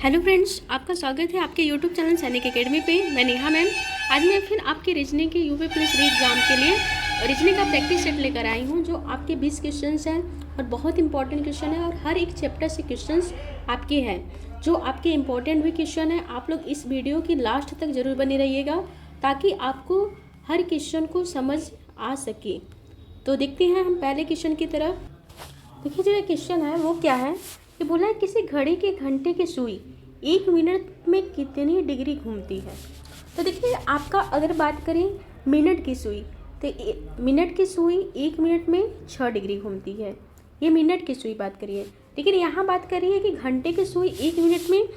Hello friends, आपका स्वागत है आपके यूट्यूब चैनल सैनिक एकेडमी पे। मैं नेहा मैम। आज मैं फिर आपके रीजनिंग के यूपी प्लस री एग्ज़ाम के लिए रीजनिंग का प्रैक्टिस सेट लेकर आई हूँ, जो आपके 20 क्वेश्चंस हैं और बहुत इंपॉर्टेंट क्वेश्चन है और हर एक चैप्टर से क्वेश्चंस आपके हैं। जो आपके इंपॉर्टेंट भी क्वेश्चन है, आप लोग इस वीडियो की लास्ट तक ज़रूर बने रहिएगा ताकि आपको हर क्वेश्चन को समझ आ सके। तो देखते हैं हम पहले क्वेश्चन की तरफ। देखिए, जो ये क्वेश्चन है वो क्या है, ये बोला है किसी घड़ी के घंटे की सुई 1 मिनट में कितनी डिग्री घूमती है। तो देखिए, आपका अगर बात करें मिनट की सुई, तो मिनट की सुई 1 मिनट में 6 डिग्री घूमती है। ये मिनट की सुई बात करिए, लेकिन यहाँ बात करिए कि घंटे की सुई 1 मिनट में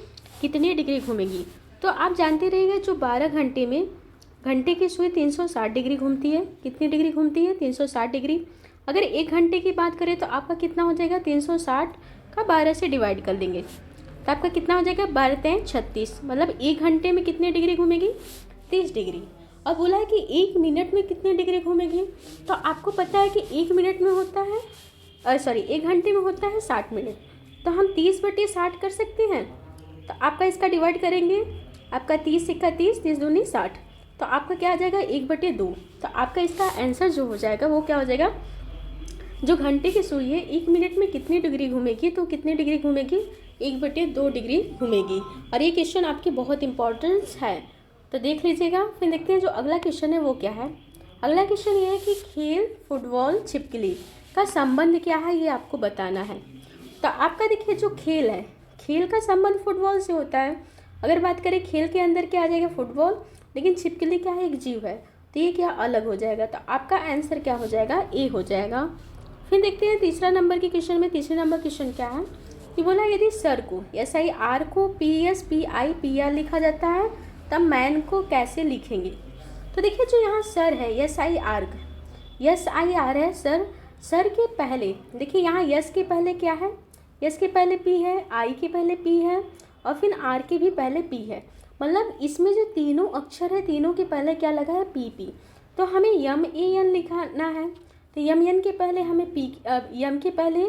कितनी डिग्री घूमेगी। तो आप जानते रहिएगा, जो 12 घंटे में घंटे की सुई 360 डिग्री घूमती है। कितनी डिग्री घूमती है? 360 डिग्री। अगर 1 घंटे की बात करें तो आपका कितना हो जाएगा? 360 का 12 से डिवाइड कर देंगे तो आपका कितना हो जाएगा? 12 तें 36, मतलब 1 घंटे में कितनी डिग्री घूमेगी? 30 डिग्री। और बोला है कि 1 मिनट में कितनी डिग्री घूमेगी। तो आपको पता है कि 1 मिनट में होता है 1 घंटे में होता है 60 मिनट। तो हम 30/60 कर सकते हैं। तो आपका इसका डिवाइड करेंगे, आपका 30 सिक्का 30, 30 दूनी 60। तो आपका क्या आ जाएगा? 1/2। तो आपका इसका आंसर जो हो जाएगा वो क्या हो जाएगा? जो घंटे की सुई है 1 मिनट में कितनी डिग्री घूमेगी, तो कितनी डिग्री घूमेगी? 1/2 डिग्री घूमेगी। और ये क्वेश्चन आपकी बहुत इंपॉर्टेंस है, तो देख लीजिएगा। फिर देखते हैं जो अगला क्वेश्चन है वो क्या है। अगला क्वेश्चन ये है कि खेल, फुटबॉल, छिपकली का संबंध क्या है, ये आपको बताना है। तो आपका देखिए, जो खेल है, खेल का संबंध फुटबॉल से होता है। अगर बात करें खेल के अंदर क्या आ जाएगा? फुटबॉल। लेकिन छिपकली क्या है? एक जीव है, तो ये क्या अलग हो जाएगा। तो आपका आंसर क्या हो जाएगा? ए हो जाएगा। फिर देखते हैं तीसरा नंबर के क्वेश्चन में। तीसरे नंबर क्वेश्चन क्या है, ये बोला यदि सर को SIR को PSPIPR लिखा जाता है तब मैन को कैसे लिखेंगे। तो देखिए, जो यहाँ सर है SIR है सर। सर के पहले देखिए, यहाँ यस के पहले क्या है? यस के पहले P है, आई के पहले P है और फिर आर के भी पहले P है। मतलब इसमें जो तीनों अक्षर है, तीनों के पहले क्या लगा है? PP। तो हमें MAN लिखना है। तो यम के पहले हमें यम के पहले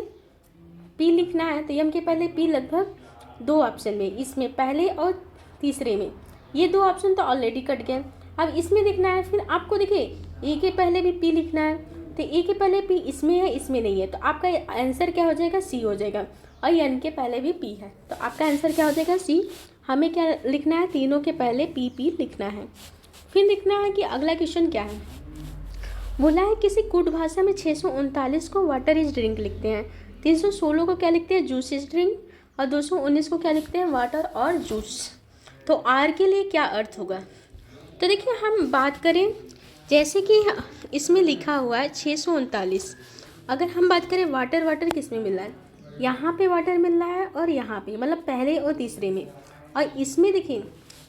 पी लिखना है। तो यम के पहले पी लगभग 2 ऑप्शन में, इसमें पहले और तीसरे में, ये 2 ऑप्शन तो ऑलरेडी कट गए। अब इसमें देखना है, फिर आपको देखिए ए के पहले भी पी लिखना है। तो ए के पहले पी इसमें है, इसमें नहीं है। तो आपका आंसर क्या हो जाएगा? सी हो जाएगा। और एन के पहले भी पी है, तो आपका आंसर क्या हो जाएगा? सी। हमें क्या लिखना है? तीनों के पहले पी लिखना है। फिर लिखना है कि अगला क्वेश्चन क्या है। बोला है किसी कूट भाषा में 639 को वाटर इज ड्रिंक लिखते हैं, 316 को क्या लिखते हैं? जूस इज ड्रिंक, और 219 को क्या लिखते हैं? वाटर और जूस। तो आर के लिए क्या अर्थ होगा? तो देखिए, हम बात करें जैसे कि इसमें लिखा हुआ है 639। अगर हम बात करें वाटर किस में मिल रहा है? यहाँ पे वाटर मिल रहा है और यहाँ पे, मतलब पहले और तीसरे में। और इसमें देखिए,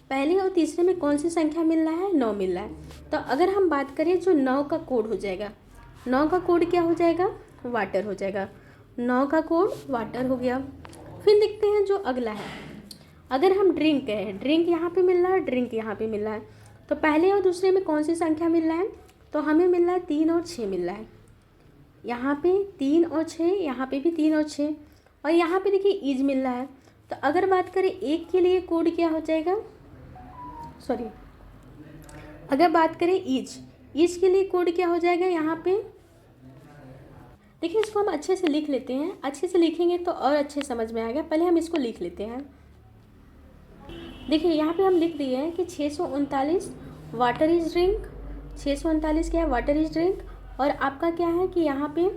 पहले और तीसरे में कौन सी संख्या मिल रहा है? 9 मिल रहा है। तो अगर हम बात करें, जो 9 का कोड हो जाएगा, 9 का कोड क्या हो जाएगा? वाटर हो जाएगा। 9 का कोड वाटर हो गया। फिर देखते हैं जो अगला है। अगर हम ड्रिंक है, ड्रिंक यहाँ पे मिल रहा है, ड्रिंक यहाँ पे मिल रहा है। तो पहले और दूसरे में कौन सी संख्या मिल रहा है? तो हमें मिल रहा है 3 और 6 मिल रहा है। यहाँ पे 3 और 6, यहाँ पे भी 3 और 6, और यहाँ पे देखिए ईज मिल रहा है। तो अगर बात करें एक के लिए कोड क्या हो जाएगा? अगर बात करें ईज के लिए कोड क्या हो जाएगा? यहाँ पे देखिए, इसको हम अच्छे से लिख लेते हैं। अच्छे से लिखेंगे तो और अच्छे समझ में आएगा। पहले हम इसको लिख लेते हैं। देखिए, यहाँ पे हम लिख दिए हैं कि 639 वाटर इज ड्रिंक। 639 क्या है? Water is drink. और आपका क्या है कि यहाँ पे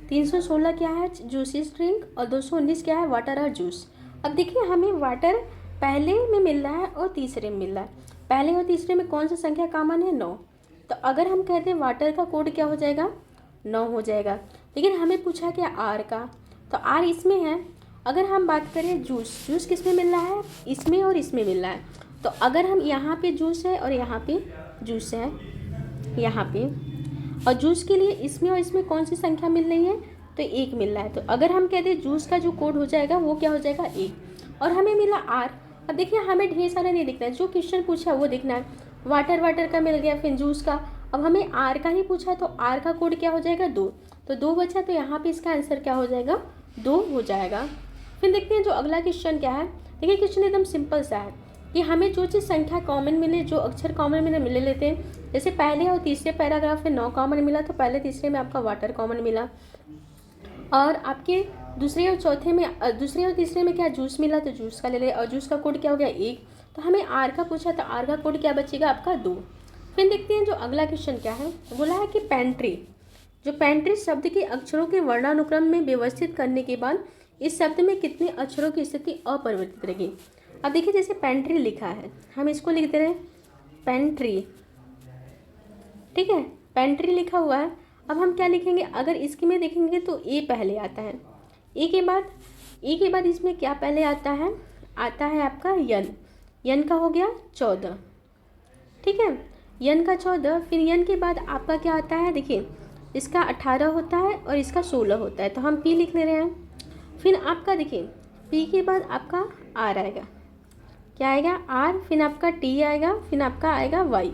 316 क्या है? Juice is drink. और 219 क्या है? वाटर और जूस। अब देखिए, हमें वाटर पहले में मिल रहा है और तीसरे में मिल रहा है। पहले और तीसरे में कौन सी संख्या कॉमन है? 9। तो अगर हम कहते हैं वाटर का कोड क्या हो जाएगा? 9 हो जाएगा। लेकिन हमें पूछा क्या? आर का, तो आर इसमें है। अगर हम बात करें जूस किस में मिल रहा है? इसमें और इसमें मिल रहा है। तो अगर हम यहाँ पे जूस है और यहाँ पे जूस है, यहाँ पे, और जूस के लिए इसमें और इसमें कौन सी संख्या मिल रही है? तो 1 मिल रहा है। तो अगर हम कहते हैं जूस का जो कोड हो जाएगा वो क्या हो जाएगा? 1। और हमें मिला आर। अब देखिए, हमें ढेर सारा नहीं दिखना है, जो क्वेश्चन पूछा वो दिखना है। वाटर का मिल गया, फिर जूस का। अब हमें आर का ही पूछा, तो आर का कोड क्या हो जाएगा? 2। तो 2 बचा, तो यहाँ पे इसका आंसर क्या हो जाएगा? 2 हो जाएगा। फिर देखते हैं जो अगला क्वेश्चन क्या है। देखिए क्वेश्चन एकदम सिंपल सा है कि हमें जो चीज़ संख्या कॉमन मिले, जो अक्षर कॉमन मिले लेते हैं। जैसे पहले और तीसरे पैराग्राफ में 9 कॉमन मिला, तो पहले तीसरे में आपका वाटर कॉमन मिला, और आपके दूसरे और तीसरे में क्या जूस मिला, तो जूस का ले ले, और जूस का कोड क्या हो गया 1। तो हमें आर का पूछा, तो आर का कोड क्या बचेगा आपका 2। फिर देखते हैं जो अगला क्वेश्चन क्या है। बोला है कि पेंट्री, जो पेंट्री शब्द के अक्षरों के वर्णानुक्रम में व्यवस्थित करने के बाद इस शब्द में कितने अक्षरों की स्थिति अपरिवर्तित रहेगी। अब देखिए जैसे पेंट्री लिखा है, हम इसको लिख दे रहे हैं पेंट्री, ठीक है, पेंट्री लिखा हुआ है। अब हम क्या लिखेंगे, अगर इसकी में देखेंगे तो ए पहले आता है, ए के बाद इसमें क्या पहले आता है आपका यन का हो गया 14, ठीक है, यन का 14। फिर यन के बाद आपका क्या आता है, देखिए इसका 18 होता है और इसका 16 होता है, तो हम पी लिख ले रहे हैं। फिर आपका देखिए पी के बाद आपका आर आएगा, क्या आएगा आर, फिर आपका टी आएगा, फिर आपका आएगा वाई।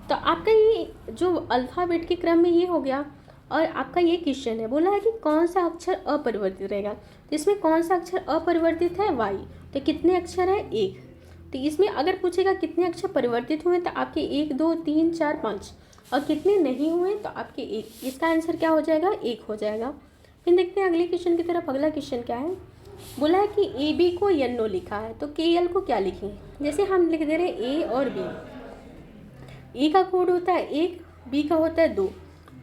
तो आपका ये जो अल्फ़ाबेट के क्रम में ये हो गया। और आपका ये क्वेश्चन है, बोला है कि कौन सा अक्षर अपरिवर्तित रहेगा, तो इसमें कौन सा अक्षर अपरिवर्तित है वाई। तो कितने अक्षर है 1। तो इसमें अगर पूछेगा कितने अक्षर परिवर्तित हुए, तो आपके 1 2 3 4 5, और कितने नहीं हुए तो आपके 1। इसका आंसर क्या हो जाएगा 1 हो जाएगा। फिर देखते हैं अगले क्वेश्चन की तरफ। अगला क्वेश्चन क्या है, बोला है कि ए बी को यनो लिखा है, तो के एल को क्या लिखें। जैसे हम लिख दे रहे हैं ए और बी, ए का कोड होता है 1, बी का होता है 2,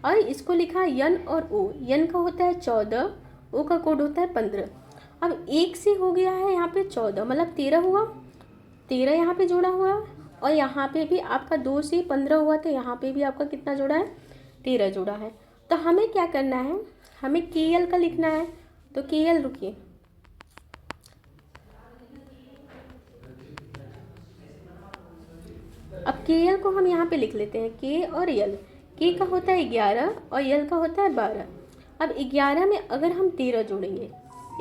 और इसको लिखा है यन और ओ। यन का होता है 14, ओ का कोड होता है 15। अब 1 से हो गया है यहाँ पे 14, मतलब 13 हुआ, 13 यहाँ पे जोड़ा हुआ, और यहाँ पे भी आपका 2 से 15 हुआ, तो यहाँ पे भी आपका कितना जोड़ा है 13 जोड़ा है। तो हमें क्या करना है, हमें के एल का लिखना है। तो के एल, रुकिए, अब के एल को हम यहाँ पे लिख लेते हैं, के और एल। के का होता है 11 और एल का होता है 12। अब 11 में अगर हम 13 जोड़ेंगे,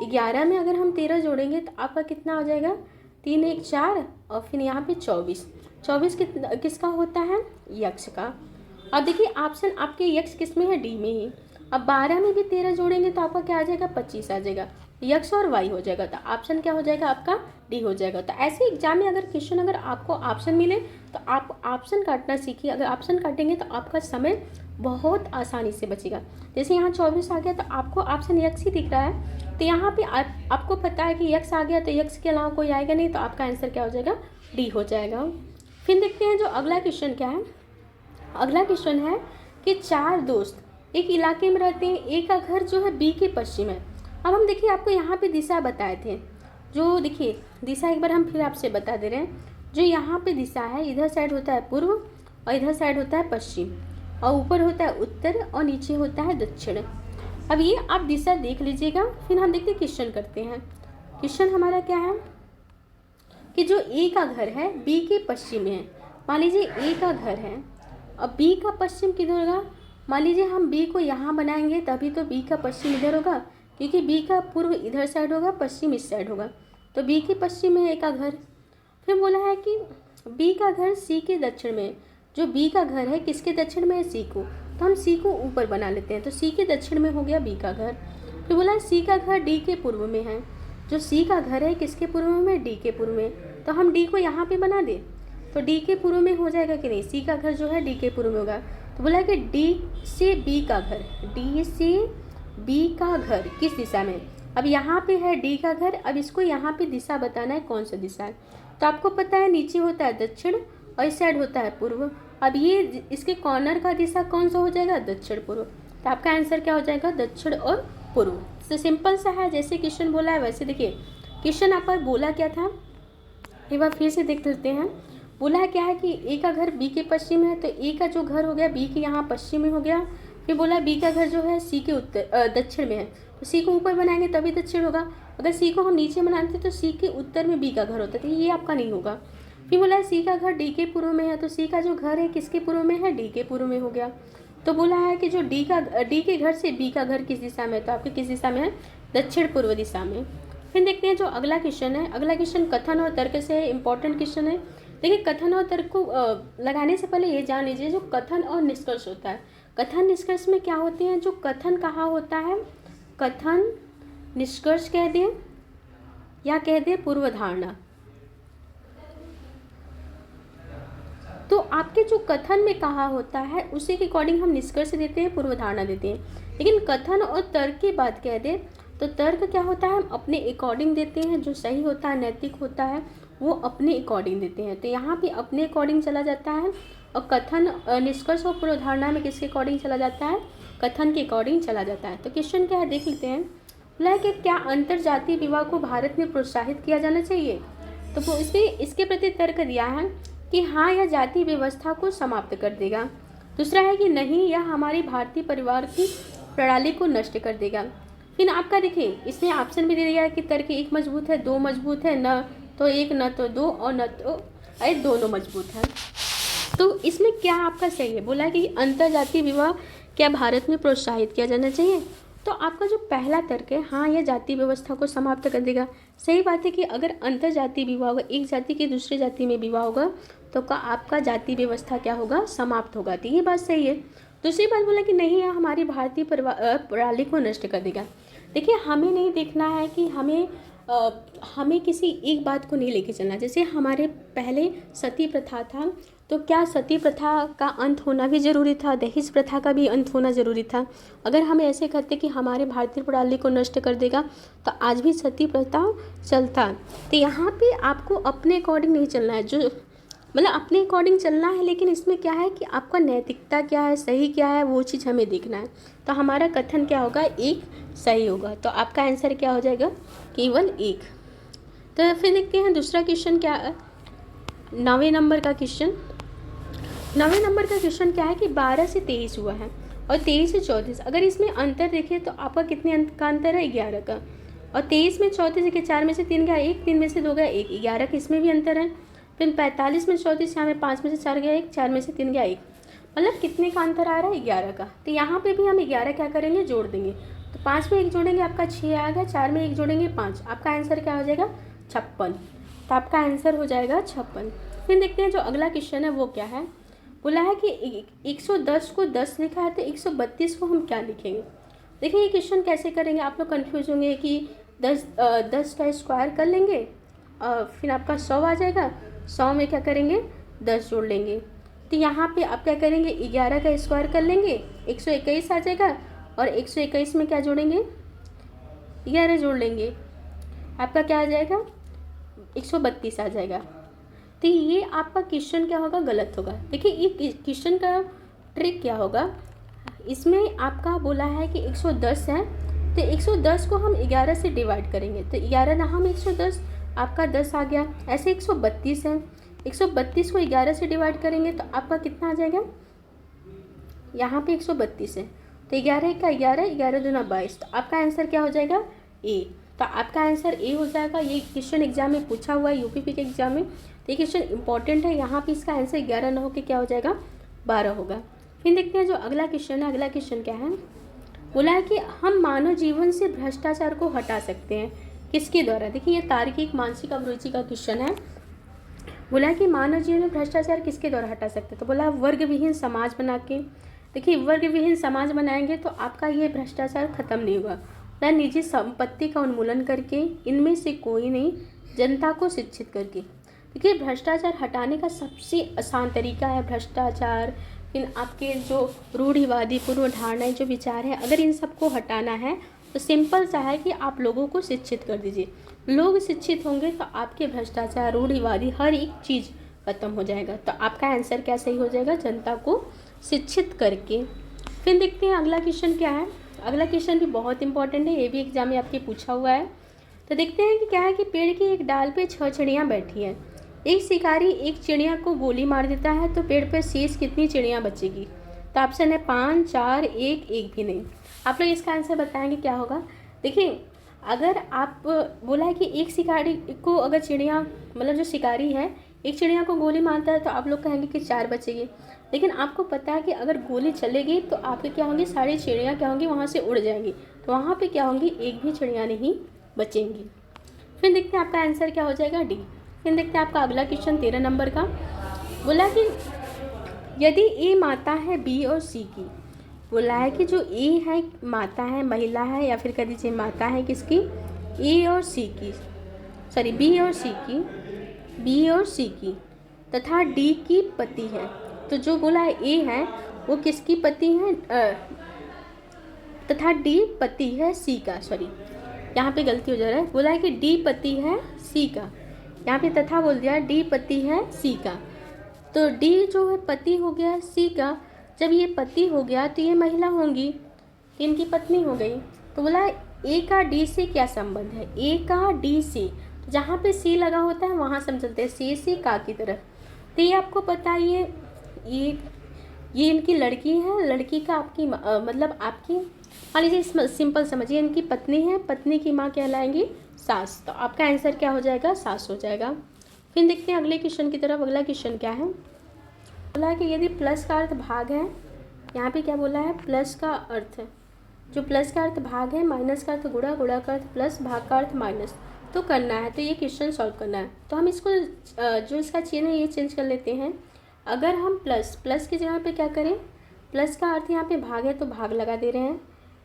11 में अगर हम 13 जोड़ेंगे तो आपका कितना हो जाएगा 3 1 4, और फिर यहाँ पे 24। 24 किसका होता है यक्ष का। अब देखिए ऑप्शन आपके यक्ष किस में है, डी में ही। अब 12 में भी 13 जोड़ेंगे तो आपका क्या आ जाएगा 25 आ जाएगा, यक्ष और वाई हो जाएगा। तो ऑप्शन क्या हो जाएगा आपका डी हो जाएगा। तो ऐसे एग्जाम में अगर क्वेश्चन अगर आपको ऑप्शन मिले तो आप ऑप्शन काटना सीखिए। अगर ऑप्शन काटेंगे तो आपका समय बहुत आसानी से बचेगा। जैसे यहाँ 24 आ गया तो आपको ऑप्शन यक्ष ही दिख रहा है, तो यहाँ पे आपको पता है कि यक्ष आ गया, तो यक्ष के अलावा कोई आएगा नहीं, तो आपका आंसर क्या हो जाएगा डी हो जाएगा। फिर देखते हैं जो अगला क्वेश्चन क्या है। अगला क्वेश्चन है कि 4 दोस्त एक इलाके में रहते हैं, ए का घर जो है बी के पश्चिम है। अब हम देखिए आपको यहाँ पे दिशा बताए थे, जो देखिए दिशा एक बार हम फिर आपसे बता दे रहे हैं। जो यहाँ पे दिशा है, इधर साइड होता है पूर्व और इधर साइड होता है पश्चिम, और ऊपर होता है उत्तर और नीचे होता है दक्षिण। अब ये आप दिशा देख लीजिएगा। फिर हम देखते क्वेश्चन करते हैं। क्वेश्चन हमारा क्या है कि जो ए का घर है बी के पश्चिम में है। मान लीजिए ए का घर है और बी का पश्चिम किधर होगा। मान लीजिए हम बी को यहाँ बनाएंगे तभी तो बी का पश्चिम इधर होगा, क्योंकि बी का पूर्व इधर साइड होगा, पश्चिम इस साइड होगा, तो बी के पश्चिम में ए का घर। फिर बोला है कि बी का घर सी के दक्षिण में। जो बी का घर है किसके दक्षिण में है, सी को, तो हम सी को ऊपर बना लेते हैं, तो सी के दक्षिण में हो गया बी का घर। फिर बोला है सी का घर डी के पूर्व में है। जो सी का घर है किसके पूर्व में, डी के पूर्व में, तो हम डी को यहाँ पे बना दें तो डी के पूर्व में हो जाएगा कि नहीं, सी का घर जो है डी के पूर्व में होगा। तो बोला कि डी से बी का घर, डी से बी का घर किस दिशा में। अब यहाँ पे है डी का घर, अब इसको यहाँ पे दिशा बताना है कौन सा दिशा है। तो आपको पता है नीचे होता है दक्षिण और इस साइड होता है पूर्व। अब ये इसके कॉर्नर का दिशा कौन सा हो जाएगा, दक्षिण पूर्व। तो आपका आंसर क्या हो जाएगा, दक्षिण और पूर्व। तो सिंपल सा है, जैसे क्वेश्चन बोला है वैसे। देखिए क्वेश्चन आप पर बोला क्या था, एक बार फिर से देख लेते हैं। बोला है क्या है कि ए का घर बी के पश्चिम है, तो ए का जो घर हो गया बी के यहाँ पश्चिम में हो गया। फिर बोला बी का घर जो है सी के दक्षिण में है, तो सी को ऊपर बनाएंगे तभी दक्षिण होगा। अगर सी को हम नीचे बनाते तो सी के उत्तर में बी का घर होता, तो ये आपका नहीं होगा। फिर बोला है सी का घर डी के पूर्व में है, तो सी का जो घर है किसके पूर्व में है, डी के पूर्व में हो गया। तो बोला है कि जो डी के घर से बी का घर किस दिशा में है, तो आपके किस दिशा में है, दक्षिण पूर्व दिशा में। फिर देखते हैं जो अगला क्वेश्चन है। अगला क्वेश्चन कथन और तर्क से है, इंपॉर्टेंट क्वेश्चन है। देखिए कथन और तर्क को लगाने से पहले ये जान लीजिए जो कथन और निष्कर्ष होता है। कथन निष्कर्ष में क्या होते हैं, जो कथन कहाँ होता है, कथन निष्कर्ष कह दें, या कह दे पूर्व धारणा। तो आपके जो कथन में कहा होता है उसी के अकॉर्डिंग हम निष्कर्ष देते हैं, पूर्व धारणा देते हैं। लेकिन कथन और तर्क की बात कह दे तो तर्क क्या होता है, हम अपने अकॉर्डिंग देते हैं, जो सही होता है नैतिक होता है वो अपने अकॉर्डिंग देते हैं। तो यहाँ पे अपने अकॉर्डिंग चला जाता है, और कथन निष्कर्ष और पूर्व धारणा में किसके अकॉर्डिंग चला जाता है, कथन के अकॉर्डिंग चला जाता है। तो क्वेश्चन क्या है देख लेते हैं। बोला है कि क्या अंतरजातीय विवाह को भारत में प्रोत्साहित किया जाना चाहिए। तो वो इसके प्रति तर्क दिया है कि हाँ, यह जाति व्यवस्था को समाप्त कर देगा। दूसरा है कि नहीं, यह हमारी भारतीय परिवार की प्रणाली को नष्ट कर देगा। फिर आपका देखिए इसमें ऑप्शन भी दे दिया है कि तर्क एक मजबूत है, दो मजबूत है, न तो एक न तो दो और न तो दोनों मजबूत है। तो इसमें क्या आपका सही है, बोला कि अंतरजातीय विवाह क्या भारत में प्रोत्साहित किया जाना चाहिए। तो आपका जो पहला तर्क है, हाँ यह जाति व्यवस्था को समाप्त कर देगा। सही बात है कि अगर अंतरजातीय विवाह होगा, एक जाति के दूसरे जाति में विवाह होगा, तो का आपका जाति व्यवस्था क्या होगा, समाप्त होगा। तो ये बात सही है। दूसरी बात बोला कि नहीं, यह हमारी भारतीय प्रणाली को नष्ट कर देगा। देखिए हमें नहीं देखना है कि हमें किसी एक बात को नहीं लेके चलना। जैसे हमारे पहले सती प्रथा था, तो क्या सती प्रथा का अंत होना भी ज़रूरी था, दहेज प्रथा का भी अंत होना ज़रूरी था। अगर हम ऐसे कहते कि हमारे भारतीय प्रणाली को नष्ट कर देगा, तो आज भी सती प्रथा चलता। तो यहाँ पे आपको अपने अकॉर्डिंग नहीं चलना है, जो मतलब अपने अकॉर्डिंग चलना है, लेकिन इसमें क्या है कि आपका नैतिकता क्या है, सही क्या है, वो चीज़ हमें देखना है। तो हमारा कथन क्या होगा, एक सही होगा। तो आपका आंसर क्या हो जाएगा, केवल एक। तो फिर देखते हैं दूसरा क्वेश्चन क्या है, 9वें नंबर का क्वेश्चन। 9वें नंबर का क्वेश्चन क्या है कि 12 से 23 हुआ है और 23 से 34। अगर इसमें अंतर देखें तो आपका कितने अंक का अंतर है, 11 का। और 23 में 34 देखिए, 4 में से 3 गया 1, 3 में से 2 गया 1, 11 का इसमें भी अंतर है। फिर 45 में 34, यहाँ में 5 में से 4 गया 1, 4 में से 3 गया 1, मतलब कितने का अंतर आ रहा है, 11 का। तो यहाँ पे भी हम 11 क्या करेंगे, जोड़ देंगे। तो 5 में 1 जोड़ेंगे आपका 6 आ गया, 4 में 1 जोड़ेंगे 5, आपका आंसर क्या हो जाएगा, 56। तो आपका आंसर हो जाएगा 56। फिर देखते हैं जो अगला क्वेश्चन है वो क्या है। बोला है कि 110 को 10 लिखा है, तो 132 को हम क्या लिखेंगे। देखिए ये क्वेश्चन कैसे करेंगे, आप लोग कन्फ्यूज होंगे कि 10 का स्क्वायर कर लेंगे और फिर आपका 100 आ जाएगा, 100 में क्या करेंगे, 10 जोड़ लेंगे। तो यहाँ पे आप क्या करेंगे, 11 का स्क्वायर कर लेंगे, 121 आ जाएगा, और 121 में क्या जोड़ेंगे, 11 जोड़ लेंगे, आपका क्या आ जाएगा, 132 आ जाएगा। तो ये आपका क्वेश्चन क्या होगा, गलत होगा। देखिए ये क्वेश्चन का ट्रिक क्या होगा, इसमें आपका बोला है कि 110 है, तो 110 को हम 11 से डिवाइड करेंगे, तो 11 ना हम 110, आपका 10 आ गया। ऐसे 132 है, 132 को 11 से डिवाइड करेंगे तो आपका कितना आ जाएगा, यहाँ पे 132 है, तो 11 का 11, 11 दूना 22, तो आपका आंसर क्या हो जाएगा, ए। तो आपका आंसर ए हो जाएगा। ये क्वेश्चन एग्जाम में पूछा हुआ है, यूपीपी के एग्जाम में, तो ये क्वेश्चन इंपॉर्टेंट है। यहाँ पे इसका आंसर 11 ना होकर क्या हो जाएगा, 12 होगा। फिर देखते हैं जो अगला क्वेश्चन है। अगला क्वेश्चन क्या है, बोला है कि हम मानव जीवन से भ्रष्टाचार को हटा सकते हैं, किसके द्वारा। देखिए ये तार्किक मानसिक अभिरुचि का क्वेश्चन है। बोला है कि मानव जीवन में भ्रष्टाचार किसके द्वारा हटा सकते हैं, तो बोला वर्ग विहीन समाज बना के। देखिए वर्ग विहीन समाज बनाएंगे तो आपका ये भ्रष्टाचार खत्म नहीं होगा। निजी संपत्ति का उन्मूलन करके, इनमें से कोई नहीं, जनता को शिक्षित करके। देखिए भ्रष्टाचार हटाने का सबसे आसान तरीका है भ्रष्टाचार, फिर आपके जो रूढ़िवादी पूर्व धारणाएं जो विचार हैं, अगर इन सबको हटाना है तो सिंपल सा है कि आप लोगों को शिक्षित कर दीजिए। लोग शिक्षित होंगे तो आपके भ्रष्टाचार रूढ़िवादी हर एक चीज़ खत्म हो जाएगा। तो आपका आंसर क्या सही हो जाएगा, जनता को शिक्षित करके। फिर देखते हैं अगला क्वेश्चन क्या है। अगला क्वेश्चन भी बहुत इंपॉर्टेंट है, ये भी एग्जाम में आपके पूछा हुआ है। तो देखते हैं कि क्या है कि पेड़ की एक डाल पे 6 चिड़ियाँ बैठी हैं। एक शिकारी एक चिड़िया को गोली मार देता है तो पेड़ पर शेष कितनी चिड़ियाँ बचेगी। तो ऑप्शन है 5, 4, 1, 1 भी नहीं। आप लोग इसका आंसर बताएंगे क्या होगा। देखिए अगर आप बोला है कि एक शिकारी को अगर चिड़िया मतलब जो शिकारी है एक चिड़िया को गोली मारता है तो आप लोग कहेंगे कि 4 बचेगी, लेकिन आपको पता है कि अगर गोली चलेगी तो आपके क्या होंगी, सारी चिड़ियाँ क्या होंगी, वहाँ से उड़ जाएंगी, तो वहाँ पे क्या होंगी, एक भी चिड़िया नहीं बचेंगी। फिर देखते हैं आपका आंसर क्या हो जाएगा, डी। फिर देखते हैं आपका अगला क्वेश्चन 13 नंबर का। बोला कि यदि ए माता है बी और सी की, बोला है कि जो ए है माता है, महिला है, या फिर कह दीजिए माता है किसकी, ए और सी की, सॉरी बी और सी की तथा डी की पति है। तो जो बोला है ए है वो किसकी पति है, तथा डी पति है सी का। सॉरी यहाँ पे गलती हो जा रहा है, बोला है कि डी पति है सी का, यहाँ पे तथा बोल दिया डी पति है सी का। तो डी जो है पति हो गया सी का, जब ये पति हो गया तो ये महिला होंगी, तो इनकी पत्नी हो गई। तो बोला ए का डी से क्या संबंध है, ए का डी से, तो जहाँ पे सी लगा होता है वहाँ समझते हैं सी से का की तरफ। तो ये आपको पता है ये इनकी लड़की है, लड़की का आपकी मतलब आपकी मान लीजिए सिंपल समझिए, इनकी पत्नी है, पत्नी की माँ कहलाएंगी सास। तो आपका आंसर क्या हो जाएगा, सास हो जाएगा। फिर देखते हैं अगले क्वेश्चन की तरफ। अगला क्वेश्चन क्या है, बोला है कि यदि प्लस का अर्थ भाग है, यहाँ पे क्या बोला है, प्लस का अर्थ, जो प्लस का अर्थ भाग है, माइनस का अर्थ गुणा, गुणा का अर्थ प्लस, भाग का अर्थ माइनस, तो करना है। तो ये क्वेश्चन सॉल्व करना है। तो हम इसको जो इसका चिन्ह है ये चेंज कर लेते हैं। अगर हम प्लस की जगह पे क्या करें, प्लस का अर्थ यहाँ पे भाग है तो भाग लगा दे रहे हैं।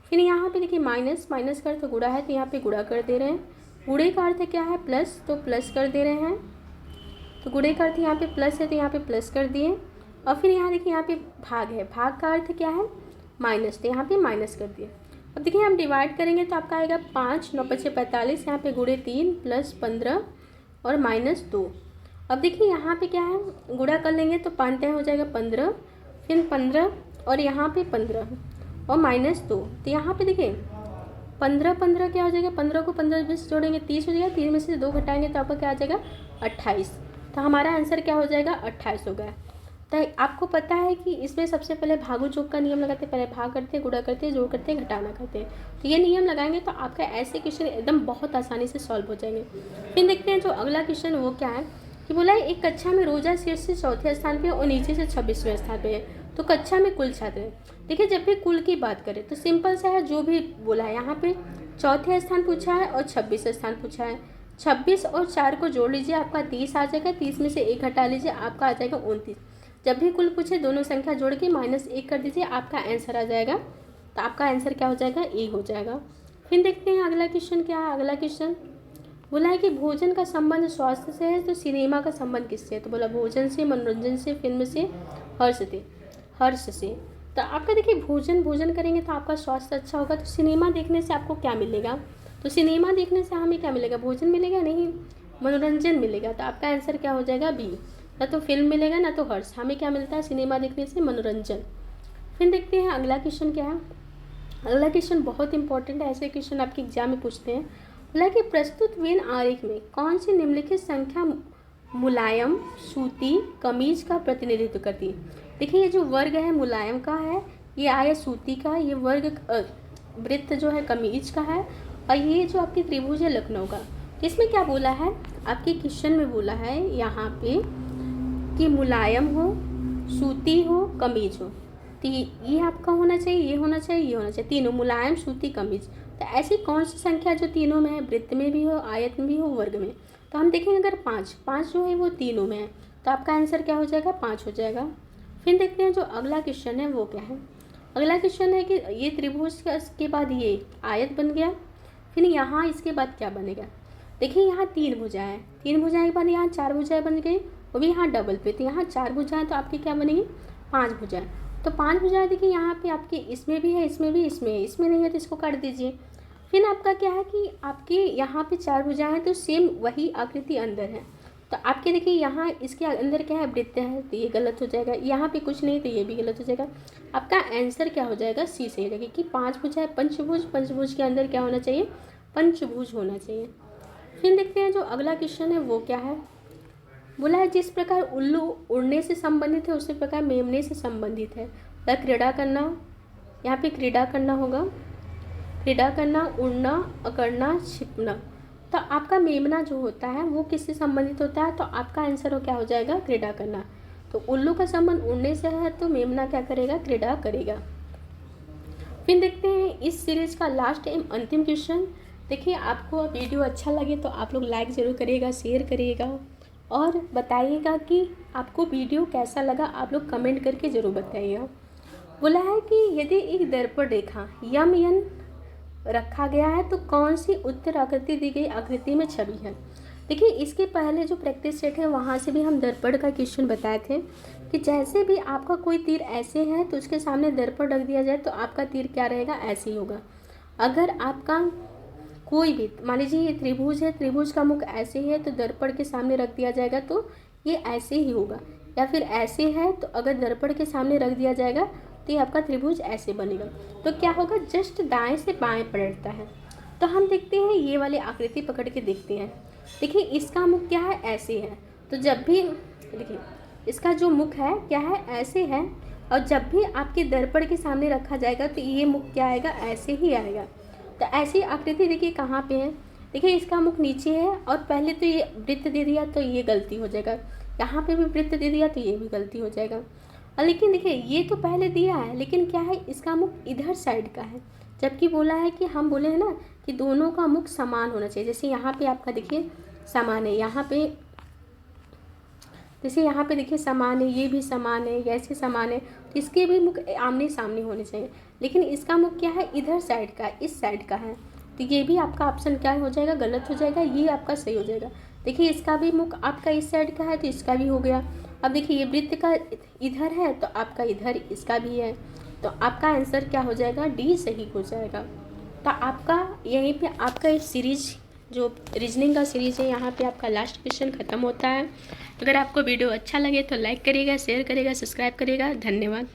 फिर यहाँ पे देखिए माइनस का अर्थ गुणा है तो यहाँ पे गुणा कर दे रहे हैं। गुणे का अर्थ क्या है प्लस, तो प्लस कर दे रहे हैं। तो गुणे का अर्थ यहाँ पे प्लस है तो यहाँ पे प्लस कर दिए। और फिर यहाँ देखिए यहाँ पे भाग है, भाग का अर्थ क्या है माइनस, तो यहाँ पे माइनस कर दिए। अब देखिए हम डिवाइड करेंगे तो आपका आएगा 5, 9 5 45, यहाँ पे गुणे 3 प्लस 15 और माइनस 2। अब देखिए यहाँ पे क्या है, गुणा कर लेंगे तो 5 हो जाएगा 15, फिर 15 और यहाँ पे 15 और माइनस 2। तो यहाँ पे देखिए 15 क्या हो जाएगा, 15 को 15 20 जोड़ेंगे 30 हो जाएगा, 30 में से 2 घटाएंगे तो आपका क्या आ जाएगा 28। तो हमारा आंसर क्या हो जाएगा 28 हो गया। तो आपको पता है कि इसमें सबसे पहले भागो जोग का नियम लगाते हैं, पहले भाग करते हैं, गुणा करते हैं, जोड़ करते हैं, घटाना करते हैं। तो ये नियम लगाएंगे तो आपका ऐसे क्वेश्चन एकदम बहुत आसानी से सॉल्व हो जाएंगे। फिर देखते हैं जो अगला क्वेश्चन वो क्या है कि बोला है एक कक्षा में रोजा शीर्ष से 4थे स्थान पे और नीचे से 26वें स्थान पे है, तो कक्षा में कुल छात्र है। देखिए जब भी कुल की बात करें तो सिंपल सा है, जो भी बोला है यहाँ पे 4थे स्थान पूछा है और 26 स्थान पूछा है। 26 और 4 को जोड़ लीजिए आपका 30 आ जाएगा, 30 में से 1 घटा लीजिए आपका आ जाएगा 29। जब भी कुल पूछे दोनों संख्या जोड़ के -1 कर दीजिए, आपका आंसर आ जाएगा। तो आपका आंसर क्या हो जाएगा, ए हो जाएगा। फिर देखते हैं अगला क्वेश्चन क्या है। अगला क्वेश्चन बोला है कि भोजन का संबंध स्वास्थ्य से है तो सिनेमा का संबंध किससे है, तो बोला भोजन से, मनोरंजन से, फिल्म से, हर्ष से। तो आपका देखिए भोजन करेंगे तो आपका स्वास्थ्य अच्छा होगा। तो सिनेमा देखने से आपको क्या मिलेगा, तो सिनेमा देखने से हमें क्या मिलेगा, भोजन मिलेगा नहीं, मनोरंजन मिलेगा। तो आपका आंसर क्या हो जाएगा बी, ना तो फिल्म मिलेगा ना तो हर्ष, हमें क्या मिलता है सिनेमा देखने से मनोरंजन। फिर देखते हैं अगला क्वेश्चन क्या है। अगला क्वेश्चन बहुत इंपॉर्टेंट है, ऐसे क्वेश्चन आपके एग्जाम में पूछते हैं। बोला कि प्रस्तुत वेन आरेख में कौन सी निम्नलिखित संख्या मुलायम सूती कमीज का प्रतिनिधित्व करती है। देखिए ये जो वर्ग है मुलायम का है, ये आया सूती का, ये वर्ग वृत्त जो है कमीज का है, और ये जो आपकी त्रिभुज है लखनऊ का। इसमें क्या बोला है, आपके क्वेश्चन में बोला है यहाँ पे कि मुलायम हो, सूती हो, कमीज हो। तो ये आपका होना चाहिए, ये होना चाहिए, ये होना चाहिए, तीनों मुलायम सूती कमीज। तो ऐसी कौन सी संख्या जो तीनों में है, वृत्त में भी हो, आयत में भी हो, वर्ग में। तो हम देखेंगे अगर 5 जो है वो तीनों में है तो आपका आंसर क्या हो जाएगा 5 हो जाएगा। फिर देखते हैं जो अगला क्वेश्चन है वो क्या है। अगला क्वेश्चन है कि ये त्रिभुज के बाद ये आयत बन गया, फिर यहाँ इसके बाद क्या बनेगा। देखिए यहाँ 3 भुजाएं, 3 भुजाएं के बाद यहाँ 4 भुजाएं बन गई, वो भी यहाँ डबल पे। तो यहाँ 4 भुजाएं तो आपकी क्या बनेगी 5 भुजाएं। तो 5 भुजाएं देखिए यहाँ पे आपके इसमें भी है, इसमें भी, इसमें है, इसमें नहीं है तो इसको काट दीजिए। फिर आपका क्या है कि आपके यहाँ पे 4 भुजाएं हैं तो सेम वही आकृति अंदर है। तो आपके देखिए यहाँ इसके अंदर क्या है वृत्त है, तो ये गलत हो जाएगा। यहाँ पे कुछ नहीं तो ये भी गलत हो जाएगा। आपका आंसर क्या हो जाएगा सी सही रहेगा कि 5 भुजाएं पंचभुज, पंचभुज के अंदर क्या होना चाहिए पंचभुज होना चाहिए। फिर देखते हैं जो अगला क्वेश्चन है वो क्या है। बोला है जिस प्रकार उल्लू उड़ने से संबंधित है उसी प्रकार मेमने से संबंधित है। वह क्रीड़ा करना, यहाँ पे क्रीड़ा करना होगा, क्रीड़ा करना, उड़ना, अकड़ना, छिपना। तो आपका मेमना जो होता है वो किससे संबंधित होता है, तो आपका आंसर हो क्या हो जाएगा क्रीड़ा करना। तो उल्लू का संबंध उड़ने से है तो मेमना क्या करेगा क्रीड़ा करेगा। फिर देखते हैं इस सीरीज का लास्ट एवं अंतिम क्वेश्चन। देखिए आपको वीडियो अच्छा लगे तो आप लोग लाइक ज़रूर करिएगा, शेयर करिएगा और बताइएगा कि आपको वीडियो कैसा लगा, आप लोग कमेंट करके ज़रूर बताइएगा। बोला है कि यदि एक दर्पण रेखा यम यन रखा गया है तो कौन सी उत्तर आकृति दी गई आकृति में छवि है। देखिए इसके पहले जो प्रैक्टिस सेट है वहाँ से भी हम दर्पण का क्वेश्चन बताए थे कि जैसे भी आपका कोई तीर ऐसे है तो उसके सामने दर्पण रख दिया जाए तो आपका तीर क्या रहेगा, ऐसे ही होगा। अगर आपका कोई भी, मान लीजिए ये त्रिभुज है, त्रिभुज का मुख ऐसे है तो दर्पण के सामने रख दिया जाएगा तो ये ऐसे ही होगा। या फिर ऐसे है तो अगर दर्पण के सामने रख दिया जाएगा तो ये आपका त्रिभुज ऐसे बनेगा। तो क्या होगा, जस्ट दाएं से बाएं पलटता है। तो हम देखते हैं ये वाली आकृति पकड़ के देखते हैं। देखिए इसका मुख क्या है, ऐसे है। तो जब भी देखिए इसका जो मुख है क्या है, ऐसे है। और जब भी आपके दर्पण के सामने रखा जाएगा तो ये मुख क्या आएगा, ऐसे ही आएगा। तो ऐसी आकृति देखिए कहाँ पे है, देखिए इसका मुख नीचे है और पहले तो ये वृत्त दे दिया तो ये गलती हो जाएगा, यहाँ पे भी वृत्त दे दिया तो ये भी गलती हो जाएगा। और लेकिन देखिए ये तो पहले दिया है, लेकिन क्या है, इसका मुख इधर साइड का है। जबकि बोला है कि हम बोले हैं ना कि दोनों का मुख समान होना चाहिए। जैसे यहाँ पे आपका देखिए समान है, यहाँ पे जैसे यहाँ पे देखिए समान है, ये भी समान है, ऐसे समान है, तो इसके भी मुख आमने सामने होने चाहिए। लेकिन इसका मुख क्या है, इधर साइड का, इस साइड का है। तो ये भी आपका ऑप्शन क्या हो जाएगा, गलत हो जाएगा, ये आपका सही हो जाएगा। देखिए इसका भी मुख आपका इस साइड का है तो इसका भी हो गया। अब देखिए ये वृत्त का इधर है तो आपका इधर इसका भी है। तो आपका आंसर क्या हो जाएगा, डी सही हो जाएगा। तो आपका यहीं पे आपका इस सीरीज जो रीजनिंग का सीरीज़ है यहाँ पे आपका लास्ट क्वेश्चन ख़त्म होता है। अगर आपको वीडियो अच्छा लगे तो लाइक करिएगा, शेयर करिएगा, सब्सक्राइब करिएगा। धन्यवाद।